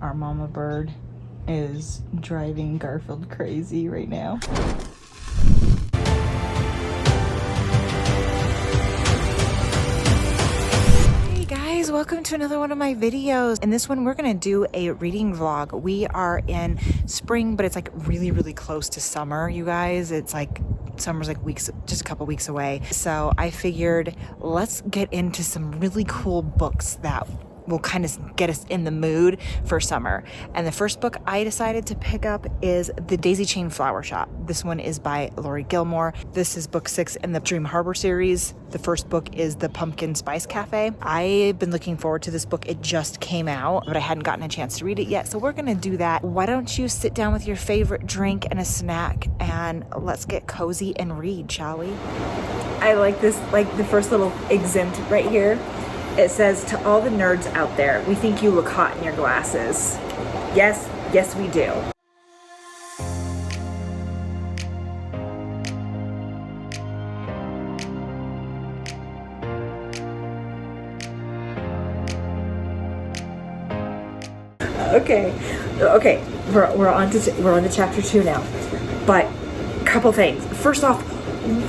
Our mama bird is driving Garfield crazy right now. Hey guys, welcome to another one of my videos. In this one, we're gonna do a reading vlog. We are in spring, but it's like really, really close to summer, you guys. It's like summer's like just a couple weeks away. So I figured let's get into some really cool books that will kind of get us in the mood for summer. And the first book I decided to pick up is The Daisy Chain Flower Shop. This one is by Laurie Gilmore. This is book 6 in the Dream Harbor series. The first book is The Pumpkin Spice Cafe. I've been looking forward to this book. It just came out, but I hadn't gotten a chance to read it yet. So we're gonna do that. Why don't you sit down with your favorite drink and a snack and let's get cozy and read, shall we? I like this, like the first little exempt right here. It says, to all the nerds out there, we think you look hot in your glasses. Yes, yes we do. Okay, we're on to chapter 2 now. But couple things. First off,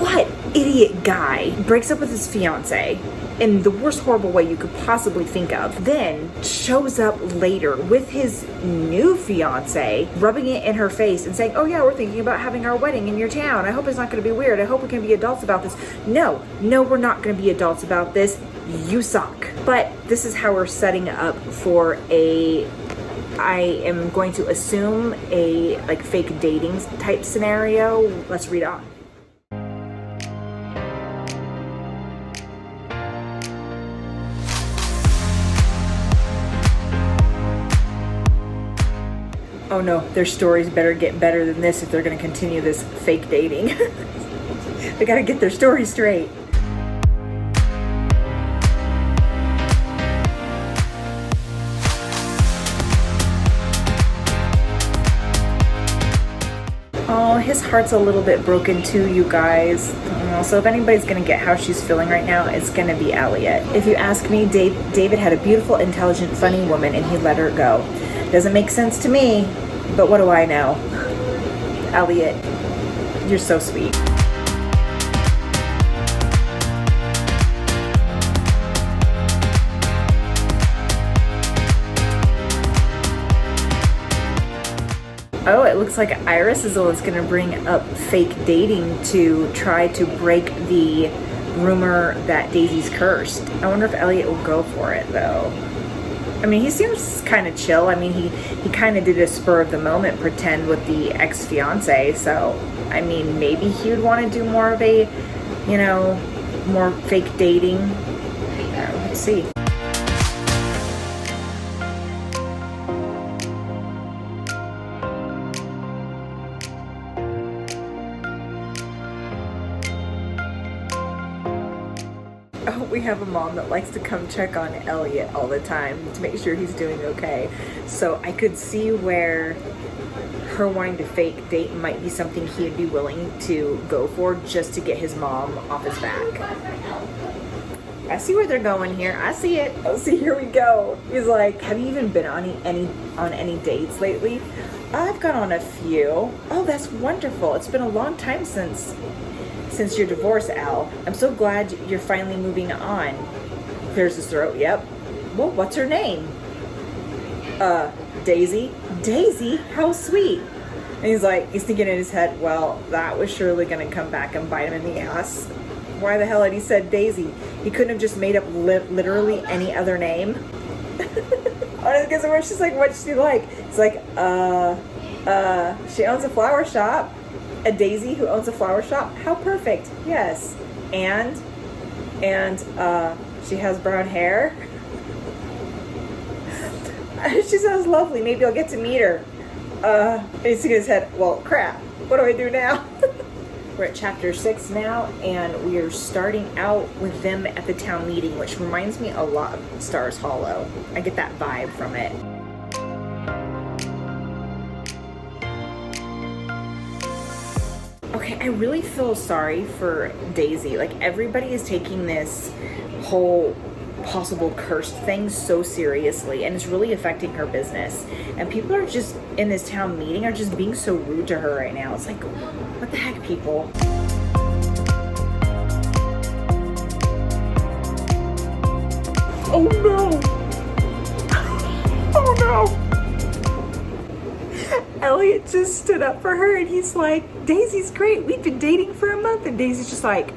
what idiot guy breaks up with his fiance in the worst horrible way you could possibly think of, then shows up later with his new fiance, rubbing it in her face and saying, oh yeah, we're thinking about having our wedding in your town. I hope it's not going to be weird. I hope we can be adults about this. No, we're not going to be adults about this. You suck. But this is how we're setting up for I am going to assume a like fake dating type scenario. Let's read on. Oh no, their stories better get better than this if they're going to continue this fake dating. They got to get their story straight. Oh, his heart's a little bit broken too, you guys. So if anybody's going to get how she's feeling right now, it's going to be Elliot. If you ask me, David had a beautiful, intelligent, funny woman and he let her go. Doesn't make sense to me, but what do I know? Elliot, you're so sweet. Oh, it looks like Iris is the one that's going to bring up fake dating to try to break the rumor that Daisy's cursed. I wonder if Elliot will go for it, though. I mean, he seems kind of chill. I mean, he kind of did a spur of the moment pretend with the ex-fiance. So, I mean, maybe he would want to do more of a, more fake dating. Let's see. Oh, we have a mom that likes to come check on Elliot all the time to make sure he's doing okay. So I could see where her wanting to fake date might be something he'd be willing to go for just to get his mom off his back. I see where they're going here. I see it. Oh, see, here we go. He's like, have you even been on any dates lately? I've gone on a few. Oh, that's wonderful. It's been a long time since your divorce, Al. I'm so glad you're finally moving on. Clears his throat. Yep. Well, what's her name? Daisy. Daisy? How sweet. And he's thinking in his head, well, that was surely going to come back and bite him in the ass. Why the hell had he said Daisy? He couldn't have just made up literally any other name. I guess where she's like, what's she like? It's like, she owns a flower shop. A Daisy who owns a flower shop? How perfect. Yes. And she has brown hair. She sounds lovely. Maybe I'll get to meet her. And he's thinking in his head, well, crap. What do I do now? We're at chapter 6 now, and we are starting out with them at the town meeting, which reminds me a lot of Stars Hollow. I get that vibe from it. Okay, I really feel sorry for Daisy. Like, everybody is taking this whole possible cursed things so seriously, and it's really affecting her business. And people are just in this town meeting are just being so rude to her right now. It's like, what the heck, people? Oh no! Oh no! Elliot just stood up for her and he's like, Daisy's great. We've been dating for a month. And Daisy's just like,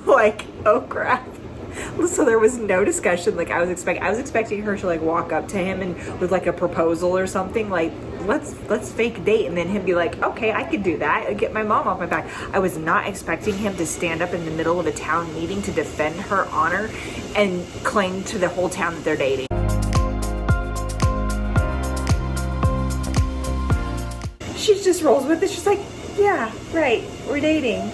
like, oh crap. So there was no discussion like I was expecting her to like walk up to him and with like a proposal or something, like let's fake date, and then him be like, okay, I could do that, I'd get my mom off my back. I was not expecting him to stand up in the middle of a town meeting to defend her honor and claim to the whole town that they're dating. She just rolls with it. She's like, yeah, right, we're dating.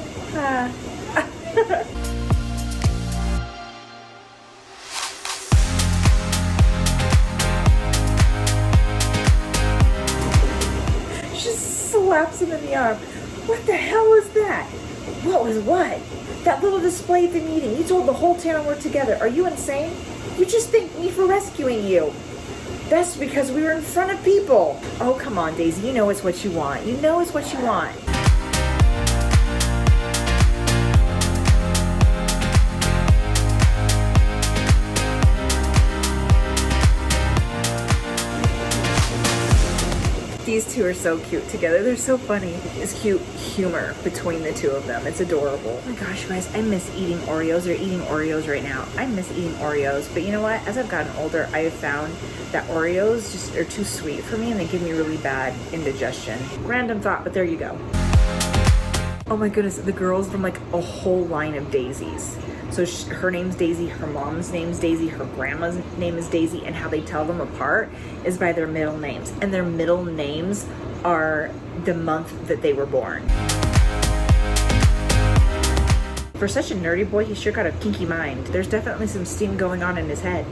Slaps him in the arm. What the hell was that? What was what? That little display at the meeting. You told the whole town we're together. Are you insane? You just thanked me for rescuing you. That's because we were in front of people. Oh, come on, Daisy. You know it's what you want. You know it's what you want. These two are so cute together. They're so funny. It's cute humor between the two of them. It's adorable. Oh my gosh, you guys, I miss eating Oreos. They're eating Oreos right now. I miss eating Oreos. But you know what? As I've gotten older, I have found that Oreos just are too sweet for me and they give me really bad indigestion. Random thought, but there you go. Oh my goodness, the girls from like a whole line of Daisies. So her name's Daisy, her mom's name's Daisy, her grandma's name is Daisy, and how they tell them apart is by their middle names. And their middle names are the month that they were born. For such a nerdy boy, he sure got a kinky mind. There's definitely some steam going on in his head.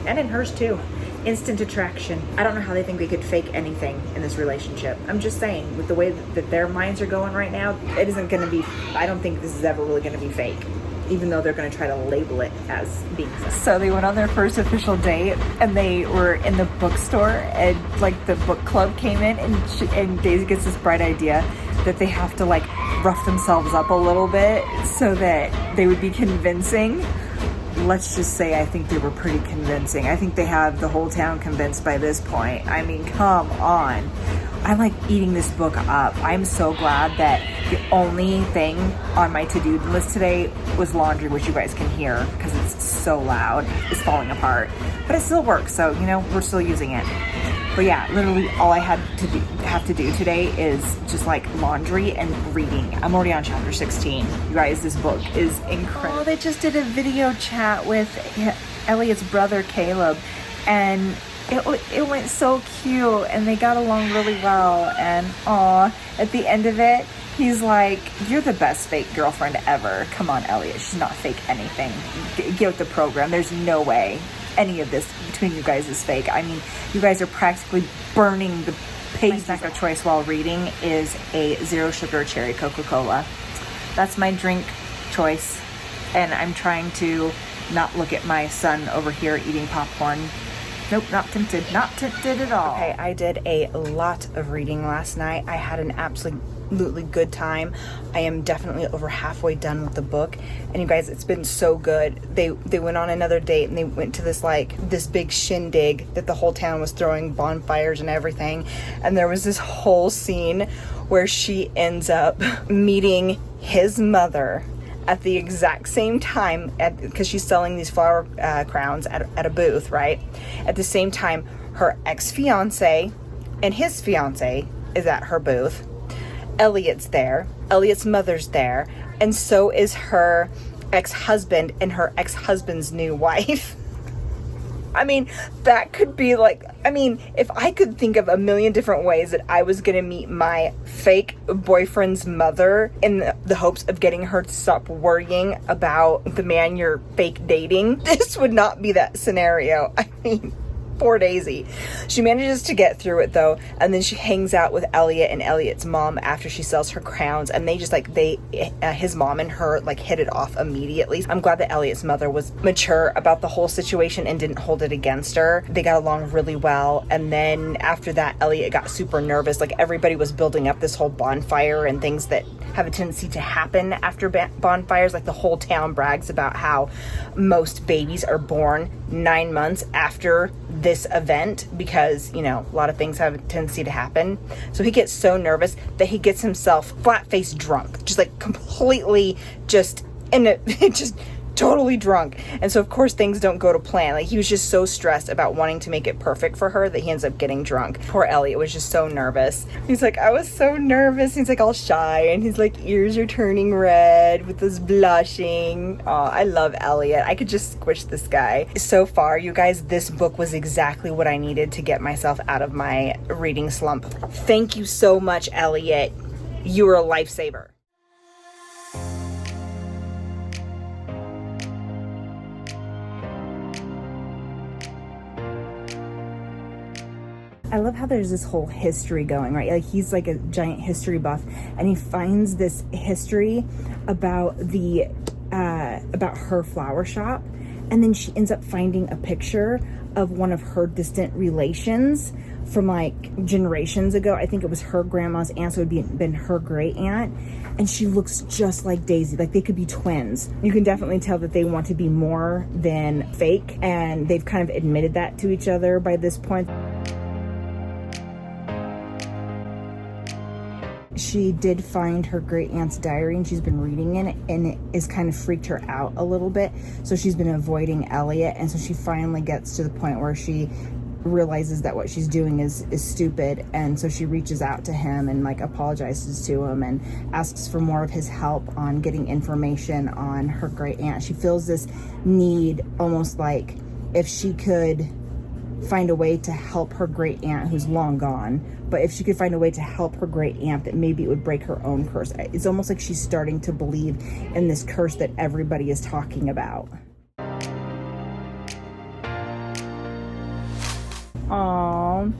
And in hers too. Instant attraction. I don't know how they think they could fake anything in this relationship. I'm just saying, with the way that their minds are going right now, it isn't gonna be, I don't think this is ever really gonna be fake. Even though they're going to try to label it as being fake. So they went on their first official date and they were in the bookstore and like the book club came in and Daisy gets this bright idea that they have to like rough themselves up a little bit so that they would be convincing. Let's just say I think they were pretty convincing. I think they have the whole town convinced by this point. I mean, come on. I'm like eating this book up. I'm so glad that the only thing on my to-do list today was laundry, which you guys can hear because it's so loud. It's falling apart. But it still works, so you know, we're still using it. But yeah, literally all I have to do today is just like laundry and reading. I'm already on chapter 16. You guys, this book is incredible. Oh, they just did a video chat with Elliot's brother, Caleb, and it went so cute and they got along really well. And aw, at the end of it, he's like, you're the best fake girlfriend ever. Come on, Elliot, she's not fake anything. Get with the program. There's no way any of this between you guys is fake. I mean, you guys are practically burning the pages. My snack of choice while reading is a zero sugar cherry Coca-Cola. That's my drink choice. And I'm trying to not look at my son over here eating popcorn. Nope, not tempted. Not tempted at all. Okay, I did a lot of reading last night. I had an absolutely good time. I am definitely over halfway done with the book. And you guys, it's been so good. They went on another date and they went to this big shindig that the whole town was throwing bonfires and everything. And there was this whole scene where she ends up meeting his mother at the exact same time, because she's selling these flower crowns at a booth, right? At the same time, her ex-fiance and his fiance is at her booth. Elliot's there. Elliot's mother's there. And so is her ex-husband and her ex-husband's new wife. I mean, that could be like, I mean, if I could think of a million different ways that I was going to meet my fake boyfriend's mother in the hopes of getting her to stop worrying about the man you're fake dating, this would not be that scenario. I mean, Poor Daisy. She manages to get through it though, and then she hangs out with Elliot and Elliot's mom after she sells her crowns, and they just like his mom and her like hit it off immediately. I'm glad that Elliot's mother was mature about the whole situation and didn't hold it against her. They got along really well, and then after that Elliot got super nervous. Like everybody was building up this whole bonfire and things that have a tendency to happen after bonfires. Like the whole town brags about how most babies are born 9 months after this event because, you know, a lot of things have a tendency to happen. So he gets so nervous that he gets himself flat-faced drunk, just like completely just totally drunk. And so of course things don't go to plan. Like he was just so stressed about wanting to make it perfect for her that he ends up getting drunk. Poor Elliot was just so nervous. He's like, I was so nervous. He's like all shy and his like ears are turning red with this blushing. Oh, I love Elliot. I could just squish this guy. So far, you guys, this book was exactly what I needed to get myself out of my reading slump. Thank you so much, Elliot. You were a lifesaver. I love how there's this whole history going, right? Like he's like a giant history buff, and he finds this history about the about her flower shop, and then she ends up finding a picture of one of her distant relations from like generations ago. I think it was her grandma's aunt, so it would been her great aunt, and she looks just like Daisy. Like they could be twins. You can definitely tell that they want to be more than fake, and they've kind of admitted that to each other by this point. She did find her great aunt's diary and she's been reading in it, and it has kind of freaked her out a little bit. So she's been avoiding Elliot, and so she finally gets to the point where she realizes that what she's doing is stupid, and so she reaches out to him and like apologizes to him and asks for more of his help on getting information on her great aunt. She feels this need, almost like if she could find a way to help her great aunt who's long gone, but if she could find a way to help her great aunt, that maybe it would break her own curse. It's almost like she's starting to believe in this curse that everybody is talking about. Aww.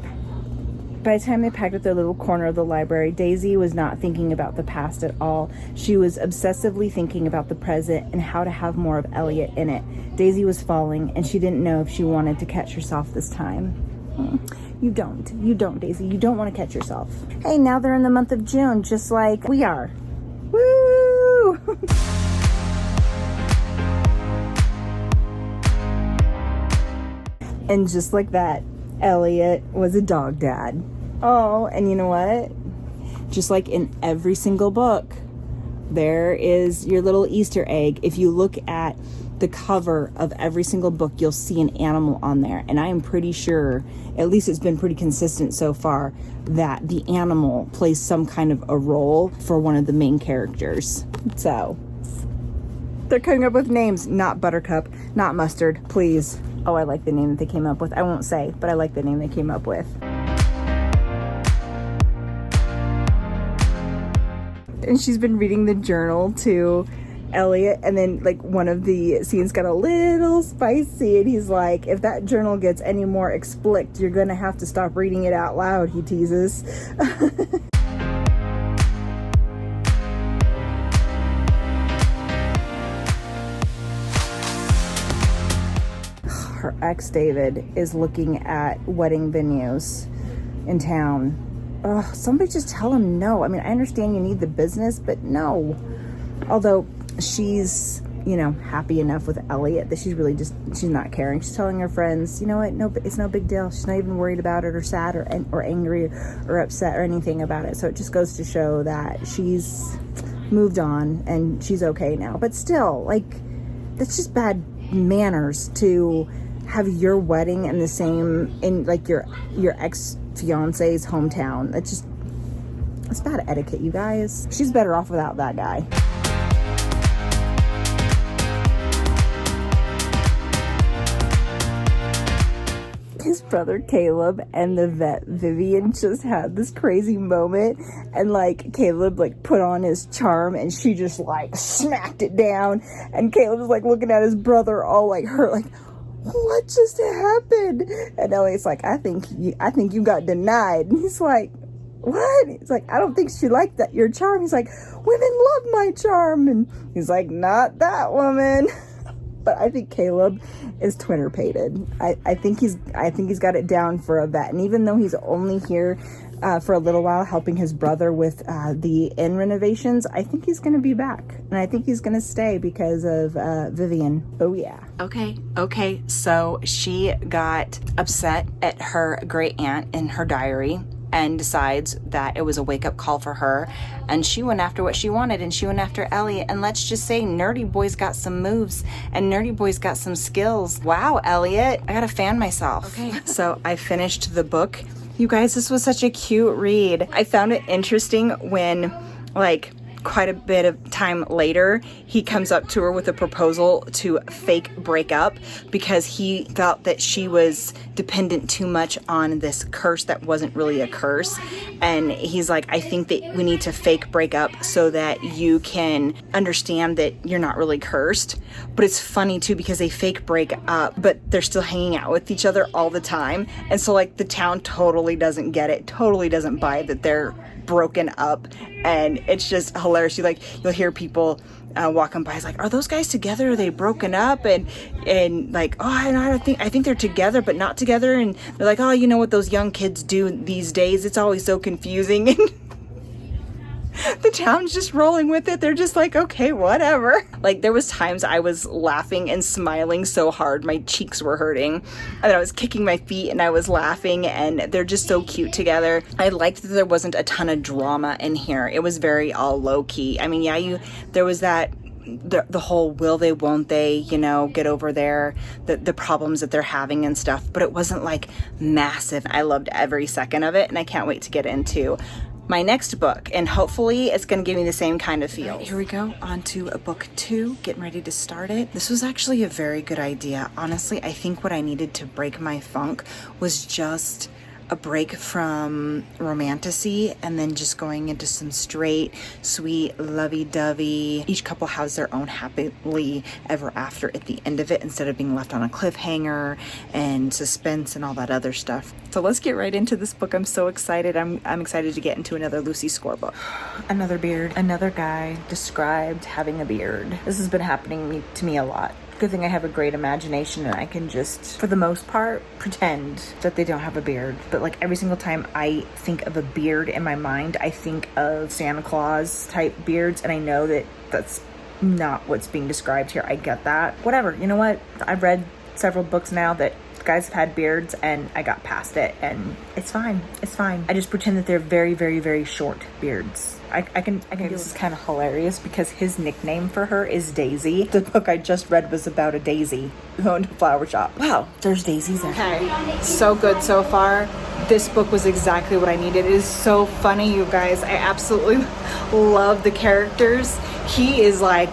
By the time they packed up their little corner of the library, Daisy was not thinking about the past at all. She was obsessively thinking about the present and how to have more of Elliot in it. Daisy was falling, and she didn't know if she wanted to catch herself this time. You don't, Daisy. You don't want to catch yourself. Hey, now they're in the month of June, just like we are. Woo! And just like that, Elliot was a dog dad. Oh, and you know what? Just like in every single book, there is your little Easter egg. If you look at the cover of every single book, you'll see an animal on there. And I am pretty sure, at least it's been pretty consistent so far, that the animal plays some kind of a role for one of the main characters. So they're coming up with names. Not Buttercup, not Mustard, please. Oh, I like the name that they came up with. I won't say, but I like the name they came up with. And she's been reading the journal to Elliot, and then like one of the scenes got a little spicy, and he's like, if that journal gets any more explicit, you're gonna have to stop reading it out loud, he teases. Her ex David is looking at wedding venues in town. Ugh, somebody just tell him no. I mean, I understand you need the business, but no. Although she's, you know, happy enough with Elliot that she's not caring. She's telling her friends, you know what, no, it's no big deal. She's not even worried about it or sad or angry or upset or anything about it. So it just goes to show that she's moved on and she's okay now. But still, like, that's just bad manners to have your wedding in the same, in like your ex-fiance's hometown. It's bad etiquette, you guys. She's better off without that guy. His brother Caleb and the vet Vivian just had this crazy moment, and like Caleb like put on his charm and she just like smacked it down, and Caleb was like looking at his brother all like hurt, like, what just happened? And Elliot's like, I think you got denied. And he's like, what? He's like, I don't think she liked that your charm. He's like, women love my charm. And he's like, not that woman. But I think Caleb is Twitter-pated. I think he's got it down for a vet. And even though he's only here for a little while helping his brother with the inn renovations, I think he's going to be back. And I think he's going to stay because of Vivian. Oh, yeah. Okay. So she got upset at her great aunt in her diary and decides that it was a wake-up call for her, and she went after what she wanted, and she went after Elliot. And let's just say Nerdy Boy's got some moves and Nerdy Boy's got some skills. Wow, Elliot, I gotta fan myself. Okay, so I finished the book. You guys, this was such a cute read. I found it interesting when, like, quite a bit of time later, he comes up to her with a proposal to fake break up because he felt that she was dependent too much on this curse that wasn't really a curse. And he's like, I think that we need to fake break up so that you can understand that you're not really cursed. But it's funny too because they fake break up, but they're still hanging out with each other all the time. And so like the town totally doesn't get it, totally doesn't buy that they're broken up. And it's just hilarious. You'll hear people walking by. It's like, are those guys together? Are they broken up? And like, oh, I think they're together, but not together. And they're like, oh, you know what those young kids do these days? It's always so confusing. And the town's just rolling with it. They're just like, okay, whatever. Like there was times I was laughing and smiling so hard my cheeks were hurting, and I was kicking my feet and I was laughing, and they're just so cute together. I liked that there wasn't a ton of drama in here. It was very all low-key. I mean, yeah, there was that the whole will they, won't they, get over the problems that they're having and stuff, but it wasn't like massive. I loved every second of it, and I can't wait to get into my next book, and hopefully it's going to give me the same kind of feel. Right, here we go, on to book 2, getting ready to start it. This was actually a very good idea. Honestly, I think what I needed to break my funk was just a break from romantasy and then just going into some straight, sweet, lovey-dovey. Each couple has their own happily ever after at the end of it instead of being left on a cliffhanger and suspense and all that other stuff. So let's get right into this book. I'm so excited. I'm excited to get into another Lucy Score book. Another beard. Another guy described having a beard. This has been happening to me a lot. Good thing I have a great imagination and I can just, for the most part, pretend that they don't have a beard. But like every single time I think of a beard in my mind, I think of Santa Claus type beards, and I know that that's not what's being described here. I get that. Whatever, you know what? I've read several books now that guys have had beards and I got past it, and it's fine. It's fine. I just pretend that they're very, very, very short beards. I can This is kind of hilarious because his nickname for her is Daisy. The book I just read was about a daisy who owned a flower shop. Wow, there's daisies there. Okay, so good so far. This book was exactly what I needed. It is so funny, you guys. I absolutely love the characters. He is like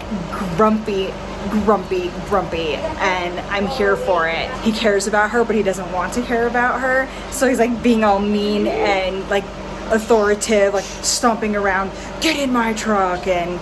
grumpy, and I'm here for it. He cares about her, but he doesn't want to care about her. So he's like being all mean and like authoritative, like stomping around, get in my truck, and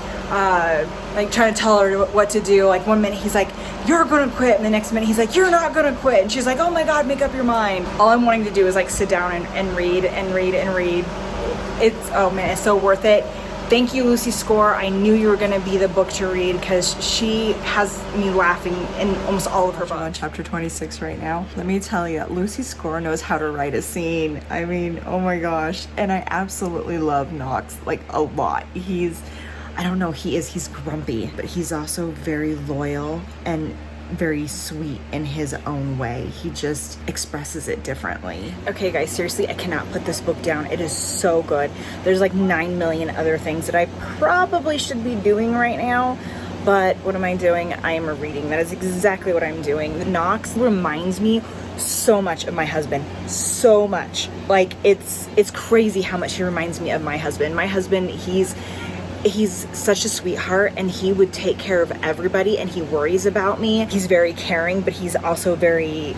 like trying to tell her what to do. Like one minute he's like, you're gonna quit, and the next minute he's like, you're not gonna quit, and she's like, oh my god, make up your mind. All I'm wanting to do is like sit down and read. It's, oh man, it's so worth it. Thank you, Lucy Score. I knew you were going to be the book to read because she has me laughing in almost all of her books. I'm on chapter 26 right now. Let me tell you, Lucy Score knows how to write a scene. I mean, oh my gosh. And I absolutely love Knox, like a lot. He's grumpy, but he's also very loyal and very sweet in his own way. He just expresses it differently. Okay guys, seriously, I cannot put this book down. It is so good. There's like 9 million other things that I probably should be doing right now, but what am I doing? I am reading. That is exactly what I'm doing. Knox reminds me so much of my husband. So much. Like it's crazy how much he reminds me of my husband. My husband, he's such a sweetheart, and he would take care of everybody, and he worries about me. He's very caring, but he's also very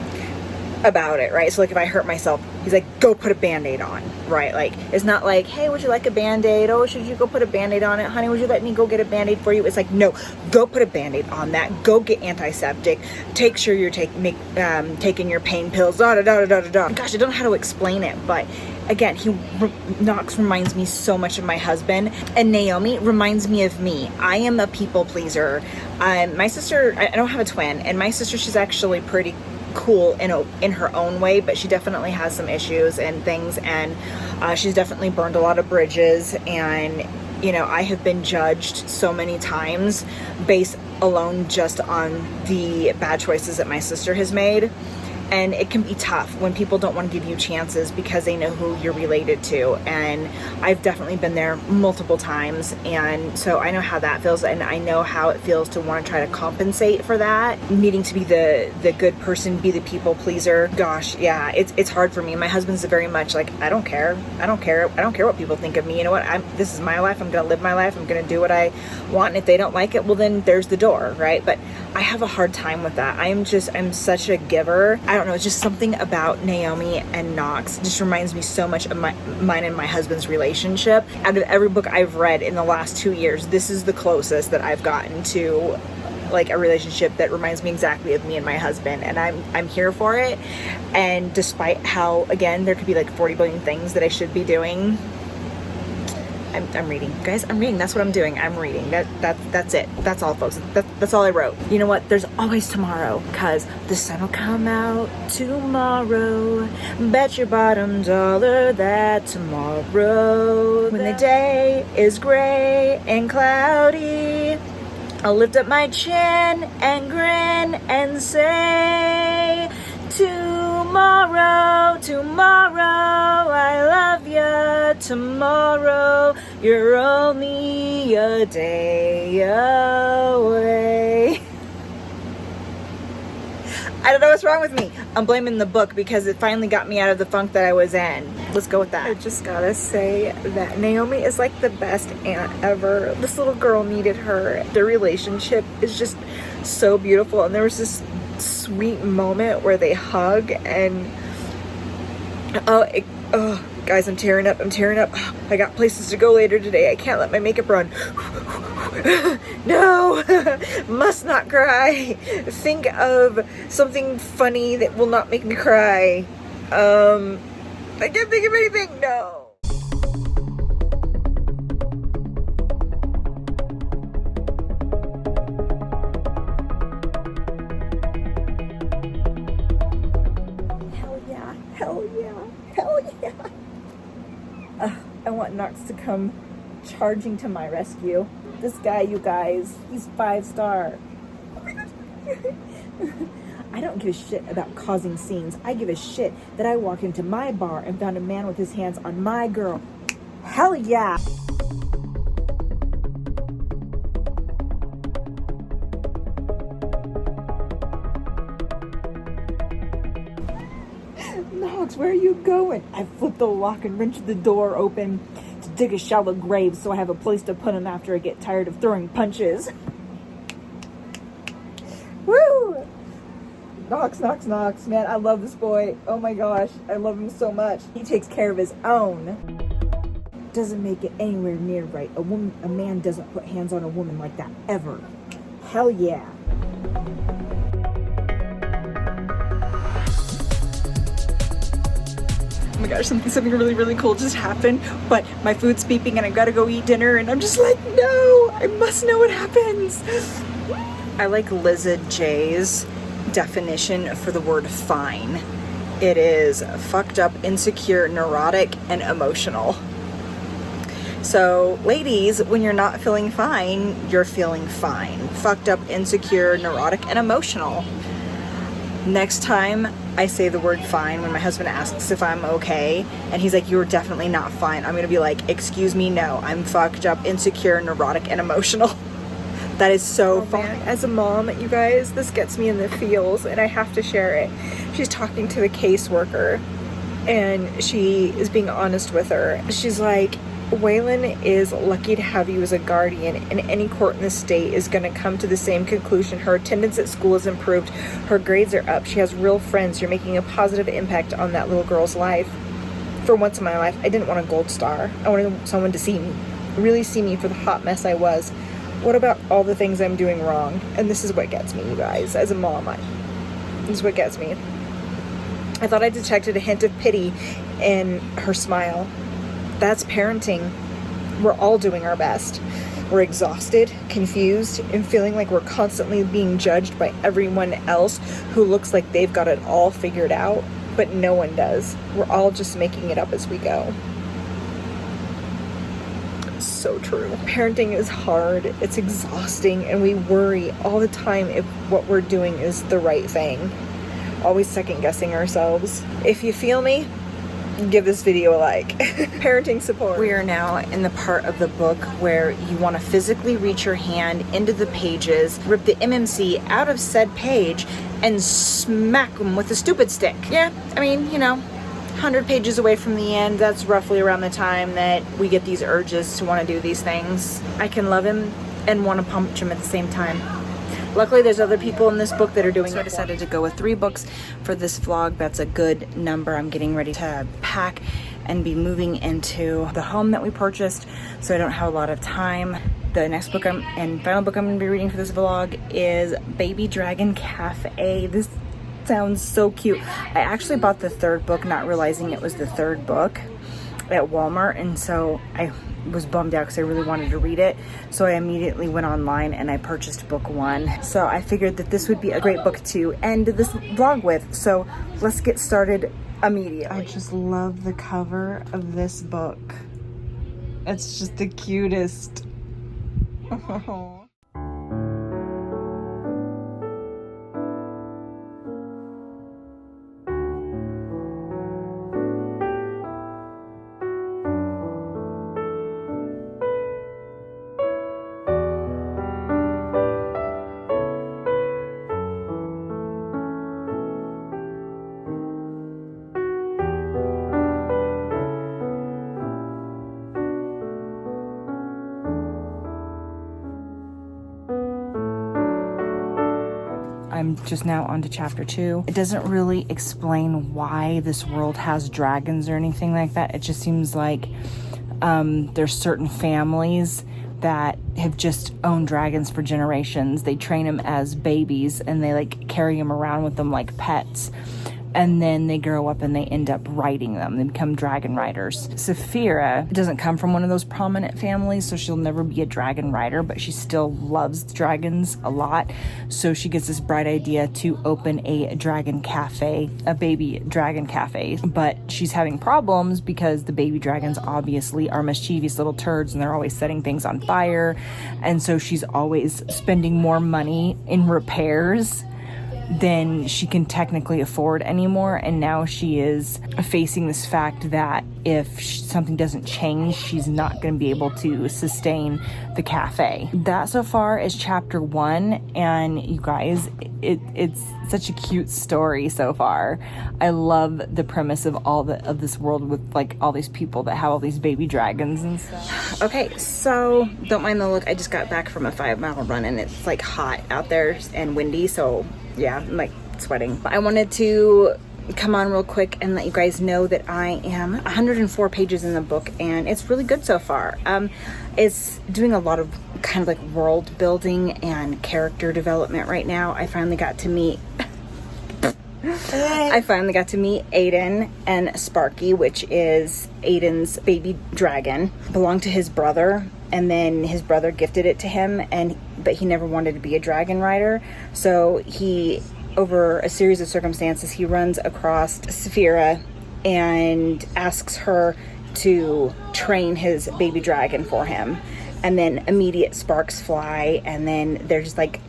about it, right? So like if I hurt myself, he's like, go put a Band-Aid on, right? Like it's not like, hey, would you like a Band-Aid? Oh, should you go put a Band-Aid on it? Honey, would you let me go get a Band-Aid for you? It's like, no, go put a Band-Aid on that. Go get antiseptic. Take sure you're taking your pain pills. Da da da da da da. Gosh, I don't know how to explain it, but again, Knox reminds me so much of my husband, and Naomi reminds me of me. I am a people pleaser. My sister, I don't have a twin, and my sister, she's actually pretty cool in her own way, but she definitely has some issues and things, and she's definitely burned a lot of bridges. And you know, I have been judged so many times based alone just on the bad choices that my sister has made. And it can be tough when people don't want to give you chances because they know who you're related to. And I've definitely been there multiple times. And so I know how that feels. And I know how it feels to want to try to compensate for that. Needing to be the good person, be the people pleaser. Gosh, yeah, it's hard for me. My husband's very much like, I don't care. I don't care what people think of me. You know what? This is my life. I'm going to live my life. I'm going to do what I want. And if they don't like it, well, then there's the door, right? But I have a hard time with that. I'm such a giver. I don't know, it's just something about Naomi and Knox just reminds me so much of mine and my husband's relationship. Out of every book I've read in the last 2 years, this is the closest that I've gotten to like a relationship that reminds me exactly of me and my husband, and I'm here for it. And despite how, again, there could be like 40 billion things that I should be doing, I'm reading, guys. I'm reading. That's what I'm doing. I'm reading. That's it. That's all, folks. That's all I wrote. You know what? There's always tomorrow, cause the sun will come out tomorrow. Bet your bottom dollar that tomorrow, when the day is gray and cloudy, I'll lift up my chin and grin and say, tomorrow, tomorrow, I love ya. Tomorrow, you're only a day away. I don't know what's wrong with me. I'm blaming the book because it finally got me out of the funk that I was in. Let's go with that. I just gotta say that Naomi is like the best aunt ever. This little girl needed her. Their relationship is just so beautiful, and there was this sweet moment where they hug, and guys, I'm tearing up. I got places to go later today. I can't let my makeup run. No, must not cry. Think of something funny that will not make me cry. I can't think of anything. No. Hell yeah. I want Knox to come charging to my rescue. This guy, you guys, he's 5-star. Oh my gosh. I don't give a shit about causing scenes. I give a shit that I walked into my bar and found a man with his hands on my girl. Hell yeah. Knox, where are you going? I flipped the lock and wrenched the door open to dig a shallow grave so I have a place to put him after I get tired of throwing punches. Woo! Knox. Man, I love this boy. Oh my gosh, I love him so much. He takes care of his own. Doesn't make it anywhere near right. A man doesn't put hands on a woman like that, ever. Hell yeah. Oh my gosh, something really cool just happened, but my food's beeping and I gotta go eat dinner, and I'm just like, no, I must know what happens. I like Liza J's definition for the word fine. It is fucked up, insecure, neurotic, and emotional. So ladies, when you're not feeling fine, you're feeling fine. Fucked up, insecure, neurotic, and emotional. Next time I say the word fine, when my husband asks if I'm okay, and he's like, you're definitely not fine, I'm gonna be like, excuse me, no, I'm fucked up, insecure, neurotic, and emotional. That is so fun. As a mom, you guys, this gets me in the feels, and I have to share it. She's talking to the caseworker, and she is being honest with her. She's like, Waylon is lucky to have you as a guardian, and any court in the state is going to come to the same conclusion. Her attendance at school has improved. Her grades are up. She has real friends. You're making a positive impact on that little girl's life. For once in my life, I didn't want a gold star. I wanted someone to see me, really see me for the hot mess I was. What about all the things I'm doing wrong? And this is what gets me, you guys. As a mom, this is what gets me. I thought I detected a hint of pity in her smile. That's parenting. We're all doing our best. We're exhausted, confused, and feeling like we're constantly being judged by everyone else who looks like they've got it all figured out, but no one does. We're all just making it up as we go. So true. Parenting is hard, it's exhausting, and we worry all the time if what we're doing is the right thing. Always second guessing ourselves. If you feel me, give this video a like. Parenting support. We are now in the part of the book where you want to physically reach your hand into the pages, rip the MMC out of said page, and smack them with a stupid stick. Yeah, I mean, you know, 100 pages away from the end, that's roughly around the time that we get these urges to want to do these things. I can love him and want to punch him at the same time. Luckily, there's other people in this book that are doing it. So I decided to go with 3 books for this vlog. That's a good number. I'm getting ready to pack and be moving into the home that we purchased, so I don't have a lot of time. The next book and final book I'm going to be reading for this vlog is Baby Dragon Cafe. This sounds so cute. I actually bought the 3rd book, not realizing it was the 3rd book at Walmart, and so I was bummed out because I really wanted to read it. So I immediately went online and I purchased book 1. So I figured that this would be a great book to end this vlog with. So let's get started immediately. I just love the cover of this book. It's just the cutest. I'm just now on to chapter 2. It doesn't really explain why this world has dragons or anything like that. It just seems like there's certain families that have just owned dragons for generations. They train them as babies and they like carry them around with them like pets. And then they grow up and they end up riding them. They become dragon riders. Saphira doesn't come from one of those prominent families, so she'll never be a dragon rider, but she still loves dragons a lot. So she gets this bright idea to open a dragon cafe, a baby dragon cafe. But she's having problems because the baby dragons obviously are mischievous little turds and they're always setting things on fire. And so she's always spending more money in repairs than she can technically afford anymore, and now she is facing this fact that if something doesn't change, she's not going to be able to sustain the cafe. That so far is chapter 1, and you guys, it's such a cute story so far. I love the premise of of this world with like all these people that have all these baby dragons and stuff. Okay, so don't mind the look. I just got back from a 5-mile run and it's like hot out there and windy, so yeah, I'm like sweating. I wanted to come on real quick and let you guys know that I am 104 pages in the book and it's really good so far. It's doing a lot of kind of like world building and character development right now. I finally got to meet Aiden and Sparky, which is Aiden's baby dragon. Belonged to his brother, and then his brother gifted it to him, but he never wanted to be a dragon rider. So he, over a series of circumstances, he runs across Saphira and asks her to train his baby dragon for him. And then immediate sparks fly, and then there's just like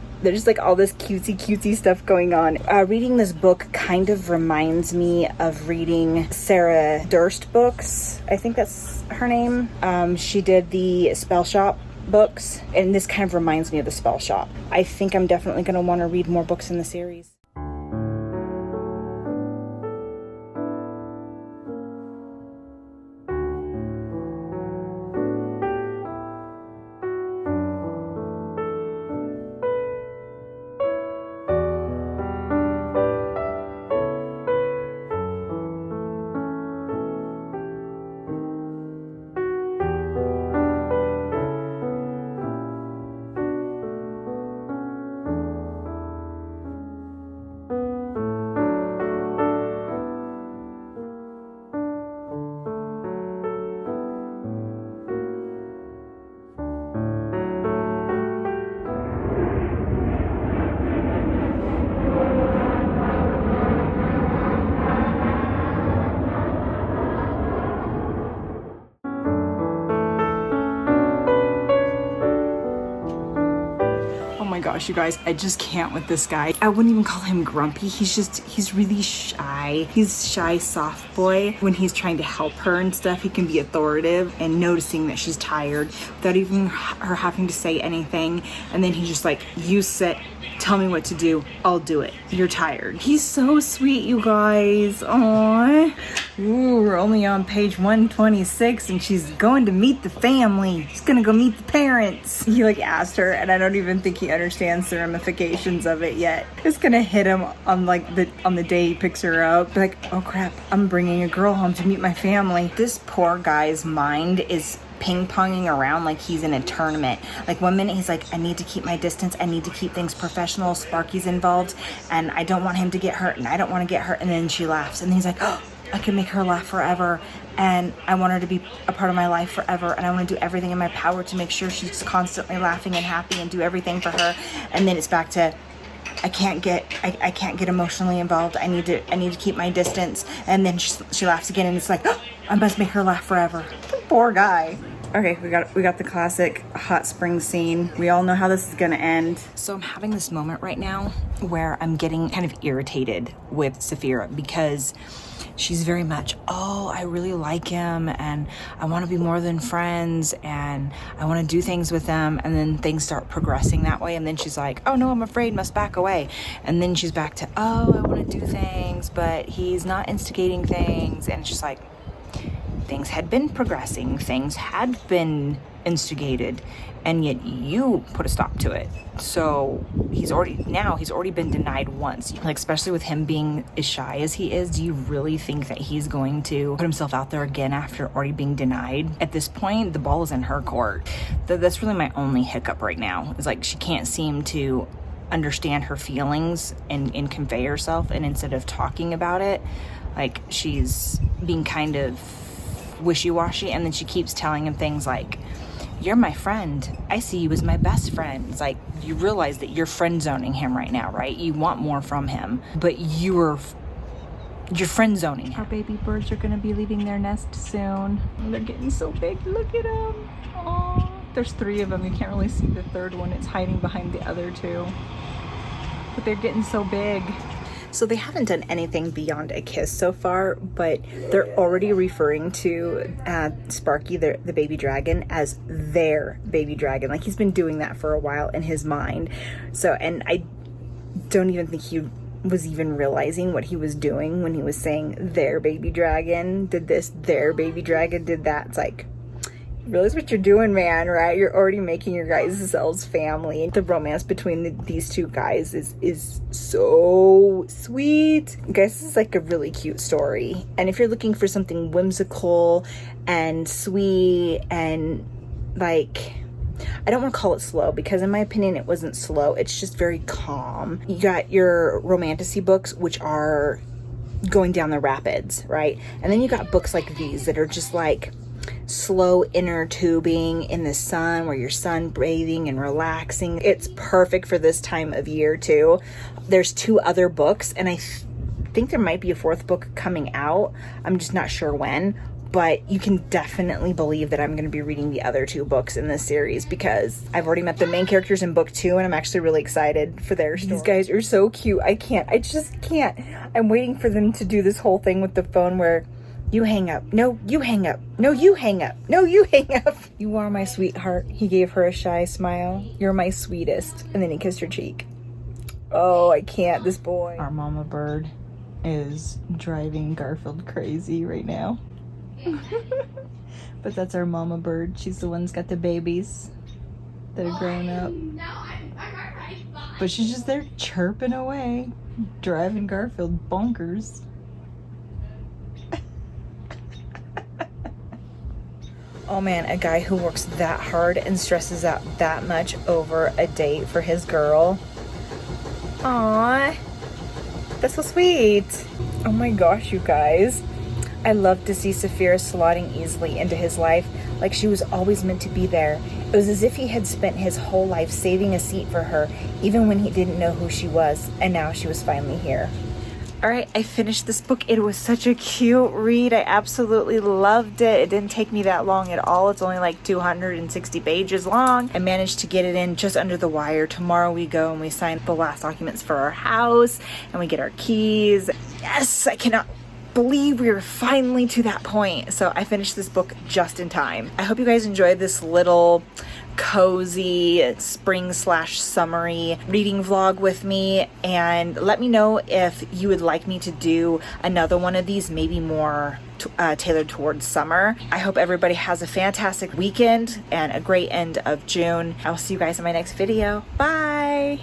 all this cutesy stuff going on. Reading this book kind of reminds me of reading Sarah Durst books. I think that's her name. She did the Spell Shop books, and this kind of reminds me of the Spell Shop. I think I'm definitely going to want to read more books in the series. gosh, you guys, I just can't with this guy. I wouldn't even call him grumpy. He's really shy. He's shy, soft boy. When he's trying to help her and stuff, he can be authoritative and noticing that she's tired without even her having to say anything. And then he's just like, you sit, tell me what to do, I'll do it. You're tired. He's so sweet, you guys. Aww. Ooh, we're only on page 126 and she's going to meet the family. She's gonna go meet the parents. He like asked her, and I don't even think he understands the ramifications of it yet. It's gonna hit him on on the day he picks her up. Like, oh crap, I'm bringing a girl home to meet my family. This poor guy's mind is ping-ponging around like he's in a tournament. Like one minute he's like, I need to keep my distance, I need to keep things professional, Sparky's involved, and I don't want him to get hurt, and I don't want to get hurt. And then she laughs, and he's like, oh, I can make her laugh forever, and I want her to be a part of my life forever, and I want to do everything in my power to make sure she's constantly laughing and happy and do everything for her. And then it's back to, I can't get emotionally involved. I need to keep my distance. And then she laughs again, and it's like, oh, I must make her laugh forever. Poor guy. Okay, we got the classic hot spring scene. We all know how this is gonna end. So I'm having this moment right now where I'm getting kind of irritated with Saphira because she's very much, oh, I really like him and I want to be more than friends and I want to do things with them. And then things start progressing that way. And then she's like, oh no, I'm afraid, must back away. And then she's back to, oh, I want to do things, but he's not instigating things. And it's just like, things had been progressing, things had been instigated, and yet you put a stop to it. So he's already been denied once. Like, especially with him being as shy as he is, do you really think that he's going to put himself out there again after already being denied? At this point, the ball is in her court. That's really my only hiccup right now, is like she can't seem to understand her feelings and convey herself, and instead of talking about it, like she's being kind of wishy-washy. And then she keeps telling him things like, you're my friend, I see you as my best friend. It's like, you realize that you're friend zoning him right now, right? You want more from him, but you're friend zoning him. Our baby birds are gonna be leaving their nest soon. They're getting so big, look at them. Aww. There's 3 of them, you can't really see the third one, it's hiding behind the other 2, but they're getting so big. So they haven't done anything beyond a kiss so far, but they're already referring to Sparky, the baby dragon, as their baby dragon. Like, he's been doing that for a while in his mind. So, and I don't even think he was even realizing what he was doing when he was saying their baby dragon did this, their baby dragon did that. It's like, realize what you're doing, man, right? You're already making your guys' selves family. The romance between these 2 guys is so sweet. Guys, this is like a really cute story. And if you're looking for something whimsical and sweet and like, I don't want to call it slow, because in my opinion it wasn't slow, it's just very calm. You got your romantasy books, which are going down the rapids, right? And then you got books like these that are just like slow inner tubing in the sun, where you're sunbathing and relaxing. It's perfect for this time of year too. There's 2 other books, and I think there might be a 4th book coming out. I'm just not sure when, but you can definitely believe that I'm going to be reading the other 2 books in this series, because I've already met the main characters in book 2, and I'm actually really excited for their story. These guys are so cute. I just can't. I'm waiting for them to do this whole thing with the phone where you hang up. No, you hang up. No, you hang up. No, you hang up. You are my sweetheart. He gave her a shy smile. You're my sweetest. And then he kissed her cheek. Oh, I can't. This boy. Our mama bird is driving Garfield crazy right now. But that's our mama bird. She's the one that's got the babies that are grown up. But she's just there chirping away, driving Garfield bonkers. Oh man, a guy who works that hard and stresses out that much over a date for his girl. Aww, that's so sweet. Oh my gosh, you guys. I love to see Saphira slotting easily into his life, like she was always meant to be there. It was as if he had spent his whole life saving a seat for her, even when he didn't know who she was, and now she was finally here. All right, I finished this book. It was such a cute read. I absolutely loved it. It didn't take me that long at all. It's only like 260 pages long. I managed to get it in just under the wire. Tomorrow we go and we sign the last documents for our house and we get our keys. Yes, I cannot believe we were finally to that point. So I finished this book just in time. I hope you guys enjoyed this little cozy spring/summery reading vlog with me, and let me know if you would like me to do another one of these, maybe more tailored towards summer. I hope everybody has a fantastic weekend and a great end of June. I will see you guys in my next video. Bye.